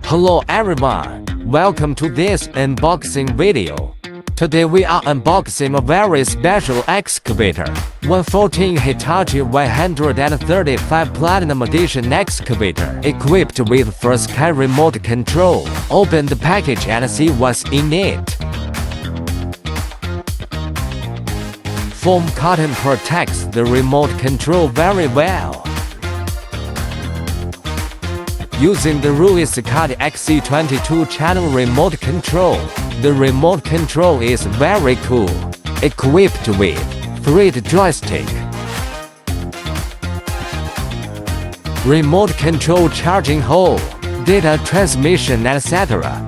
Hello everyone, welcome to this unboxing video. Today we are unboxing a very special excavator, 114 Hitachi 135 Platinum Edition excavator, equipped with first kind remote control. Open the package and see what's in it. Foam cotton protects the remote control very well. Using the Hitachi XC22 channel remote control, the remote control is very cool, equipped with 3D joystick, remote control charging hole, data transmission etc.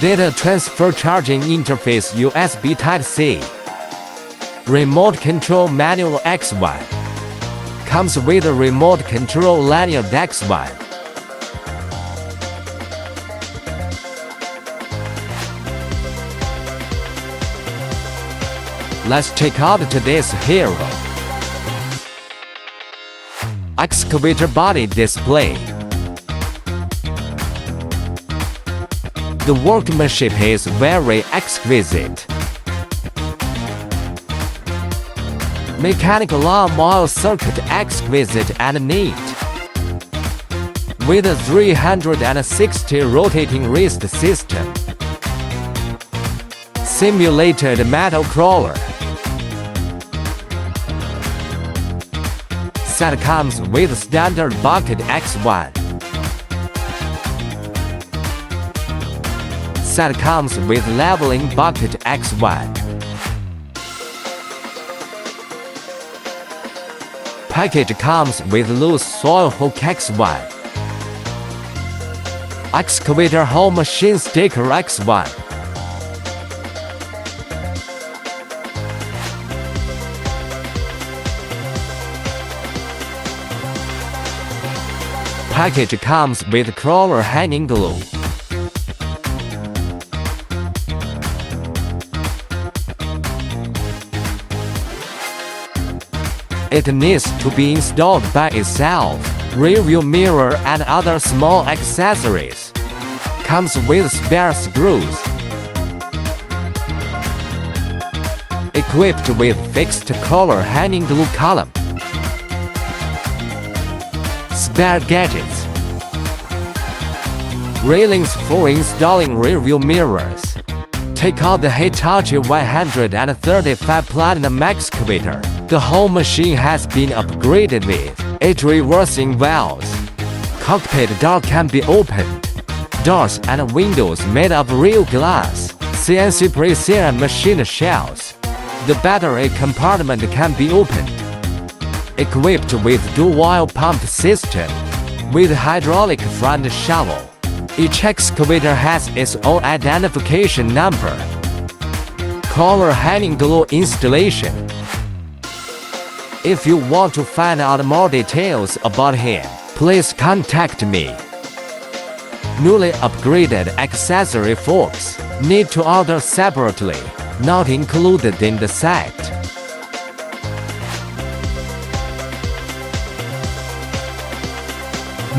Data transfer charging interface USB Type-C. Remote control manual X1. Comes with a remote control lanyard X1. Let's check out today's hero. Excavator body display. The workmanship is very exquisite. Mechanical arm oil circuit exquisite and neat. With a 360 rotating wrist system. Simulated metal crawler. Set comes with standard bucket X1. Set comes with leveling bucket X1. Package comes with loose soil hook X1. Excavator hole machine sticker X1. Package comes with crawler hanging glue. It needs to be installed by itself. Rear view mirror and other small accessories. Comes with spare screws. Equipped with fixed crawler hanging glue column. Spare gadgets. Railings for installing rearview mirrors. Take out the Hitachi 135 Platinum excavator. The whole machine has been upgraded with 8 reversing valves. Cockpit door can be opened. Doors and windows made of real glass. CNC precision machine shells. The battery compartment can be opened. Equipped with dual pump system, with hydraulic front shovel. Each excavator has its own identification number. Crawler hanging glue installation. If you want to find out more details about him, please contact me. Newly upgraded accessory forks need to order separately, not included in the set.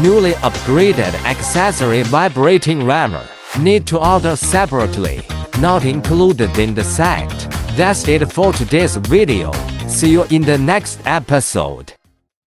Newly upgraded accessory vibrating rammer need to order separately, not included in the set. That's it for today's video. See you in the next episode.